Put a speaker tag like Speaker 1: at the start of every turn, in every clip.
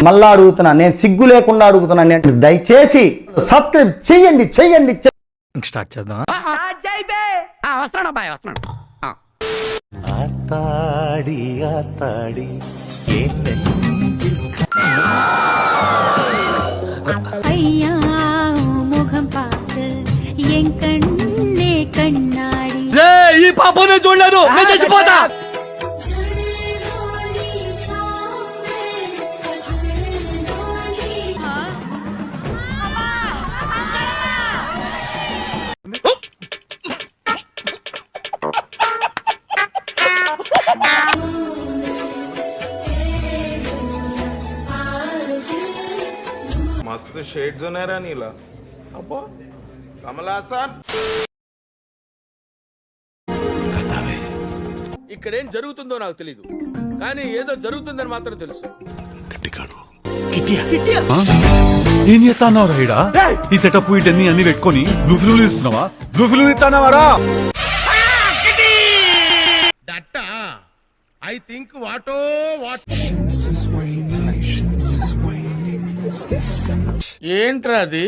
Speaker 1: మళ్ళా అడుగుతున్నా, నేను సిగ్గు లేకుండా అడుగుతున్నా, నేను దయచేసి సబ్స్క్రైబ్ చెయ్యండి చెయ్యండి.
Speaker 2: స్టార్ట్ చేద్దాం.
Speaker 3: ஐயா முகம் பார்த்து என் கண்ணே கண்ணாடி
Speaker 2: ఈ పాపనే చూడలేను, నేను చచ్చిపోతా.
Speaker 4: मस्त शेड जो नाही राणीला अप्पा कमला असा
Speaker 5: ఇక్కడేం జరుగుతుందో నాకు తెలీదు, కానీ ఏదో జరుగుతుందని మాత్రం తెలుసు.
Speaker 6: ఏం చేస్తాన్నావు రైడా? ఈ సెటప్ వీటన్ని అన్ని పెట్టుకొని బ్లూ ఫిల్మ్ ఇస్తున్నావా? బ్లూ ఫిల్మ్ ఇస్తానావారా?
Speaker 5: That I think what what ఏంట్రా అది?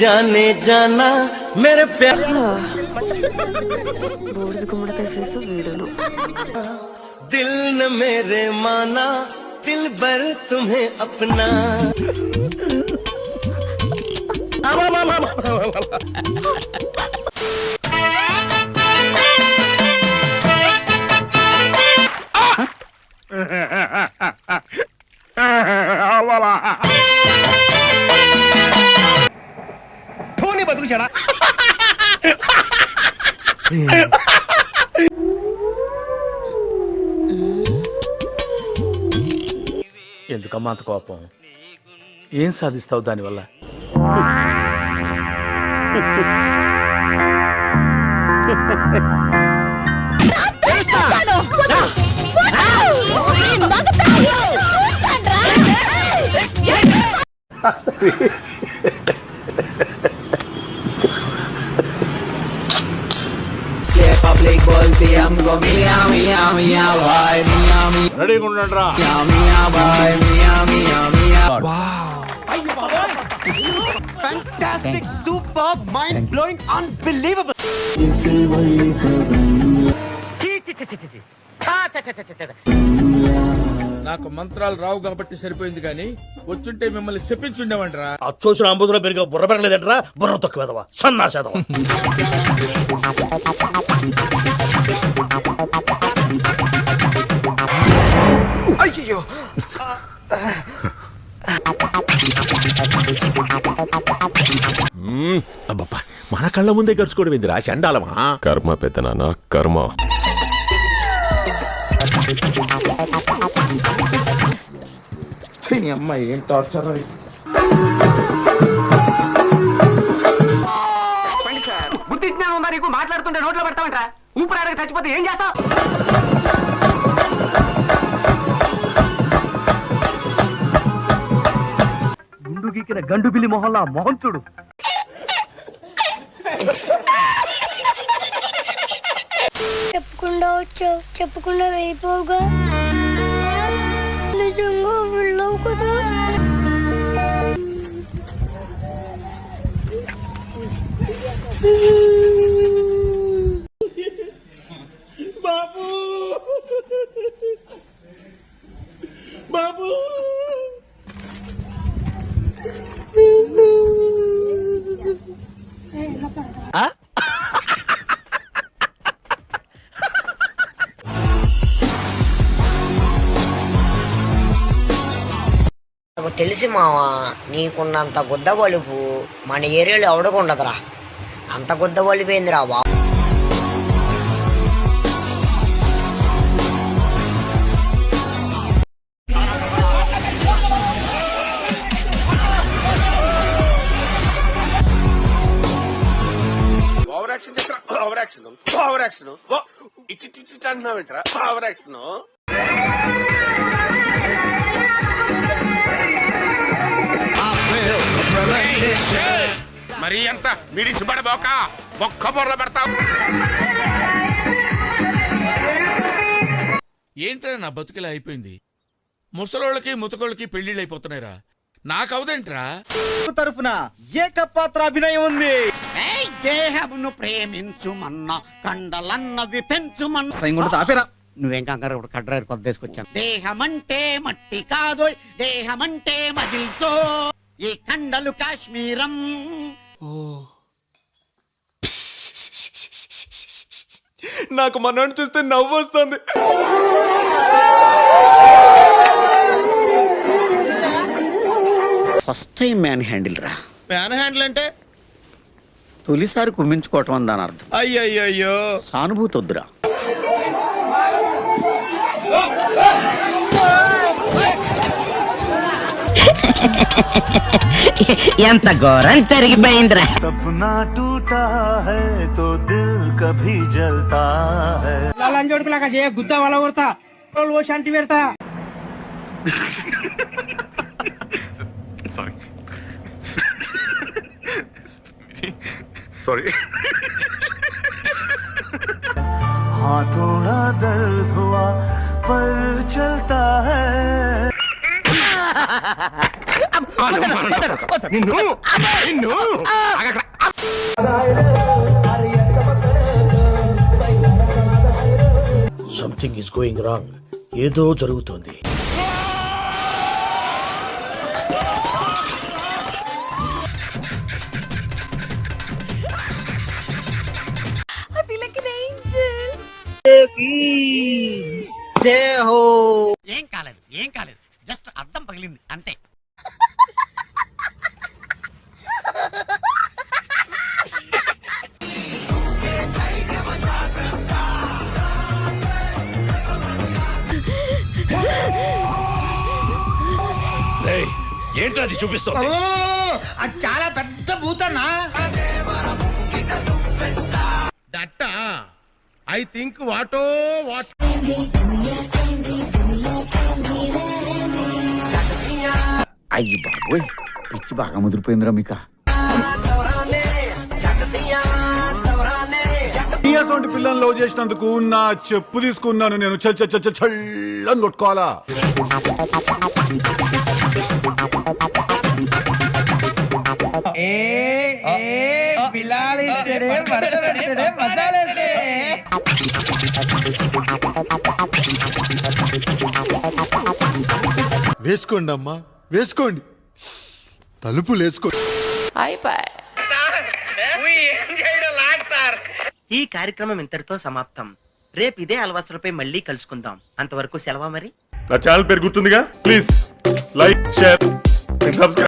Speaker 7: जाने जाना मेरे प्यार
Speaker 8: బూడిద గుమ్మడికాయ ఫేసు వీడును.
Speaker 7: दिल न मेरे माना दिल भर तुम्हें अपना
Speaker 5: బతుకు చెడా ఎందుకమ్మా అంత కోపం? ఏం సాధిస్తావు దానివల్ల?
Speaker 4: రెడీగా ఉండండి రా.
Speaker 7: fantastic superb mind blowing unbelievable
Speaker 5: నాకు మంత్రాలు రావు కాబట్టి సరిపోయింది, కానీ వచ్చుంటే మిమ్మల్ని చెప్పించుండేవంటరా.
Speaker 2: అచ్చోసిన అంబుధులో పెరిగా బుర్ర పెరగలేదంటరా, బుర్ర తొక్కువేదవా, సన్నాసేదవా.
Speaker 7: అయ్యో
Speaker 9: అబ్బబ్బా, మన కళ్ళ ముందే గడుచుకోవడం ఏందిరా చండాలమా? కర్మ పెద్దనాన్న కర్మ.
Speaker 4: అమ్మాయి ఏం టార్చర్
Speaker 7: బుద్ధి జ్ఞానం ఉందా నీకు? మాట్లాడుతుంటే నోట్లో పెడతామంటా? ఊపిరాడక చచ్చిపోతే ఏం చేస్తావు? గుండు గీకిన గండు బిల్లి మొహల్లా మొహం చూడు.
Speaker 3: చెప్పకుండా వచ్చావు, చెప్పకుండా వెళ్ళిపోగా. నిజంగా వెళ్ళావు కదా.
Speaker 5: బాబు బాబు
Speaker 10: తెలిసి మావా, నీకున్నంత గుద్ద బలుపు మన ఏరియాలో ఎవడకుండదురా. అంత గుద్ద బలిపోయిందిరా బాబు.
Speaker 5: ఓవర్ యాక్షన్ ఓవర్ యాక్షన్ ఇటు అంటున్నావేంట్రా ఓవర్ యాక్షన్. మరి ఎంత మిడిసిపడబోక ఒక్క బొర్ర పెడతావు. ఏంట్రా నా బతుకులా అయిపోయింది. ముసలోళ్ళకి ముతకోళ్ళకి పెళ్లిళ్ళు అయిపోతున్నాయిరా, నాకవదేంట్రా.
Speaker 1: తరఫున ఏకపాత్ర అభినయం ఉంది.
Speaker 7: దేహమును ప్రేమించుమన్నా కండలన్నవి పెంచుమన్నా
Speaker 1: సైంగుంట ఆపేరా.
Speaker 7: నువ్వేం కంగారు కడ్రారు కొత్త తీసుకొచ్చాను. దేహమంటే మట్టి కాదు, దేహమంటే మజిల్తో, ఈ కండలు కాశ్మీరం.
Speaker 4: నాకు మనోని చూస్తే నవ్వు వస్తుంది.
Speaker 7: ఫస్ట్ టైం మ్యాన్ హ్యాండిల్ రా.
Speaker 5: మ్యాన్ హ్యాండిల్ అంటే
Speaker 7: తొలిసారి కుమ్మించుకోవటం అని దాని అర్థం.
Speaker 5: అయ్యయ్యో
Speaker 7: సానుభూతి వద్దురా. ఎంత ఘోరం జరిగిపోయిందిరా.
Speaker 1: సప్నా టూటా హై తో దిల్ కభీ జల్తా హై.
Speaker 7: లంజోడుకులాగా చేయ గుద్ద వల కొడతా ఓ శాంతి పెడతా.
Speaker 1: हाँ थोड़ा दर्द हुआ पर चलता है.
Speaker 2: Something is going wrong. ఏదో జరుగుతోంది.
Speaker 7: ఏం కాలేదు, ఏం కాలేదు, జస్ట్ అద్దం పగిలింది అంతే.
Speaker 2: ఏంట్రా అది చూపిస్తావు?
Speaker 5: అది చాలా పెద్ద భూతన్నా. That I think what what.
Speaker 7: అయ్యి బాబోయ్, పిచ్చి బాగా ముదిరిపోయిందిరా మీకు.
Speaker 6: అసలు పిల్లలు లవ్ చేసినందుకు నా చెప్పు తీసుకున్నాను నేను. చల్లని కొట్టుకోవాలా?
Speaker 4: వేసుకోండి అమ్మా, వేసుకోండి, తలుపులు వేసుకోండి.
Speaker 7: ఈ కార్యక్రమం ఇంతటితో సమాప్తం. రేపు ఇదే అలవాసులపై మళ్ళీ కలుసుకుందాం. అంతవరకు సెలవా మరి.
Speaker 6: నా ఛానల్ పేరు గుర్తుందిగా? Please like, share, subscribe.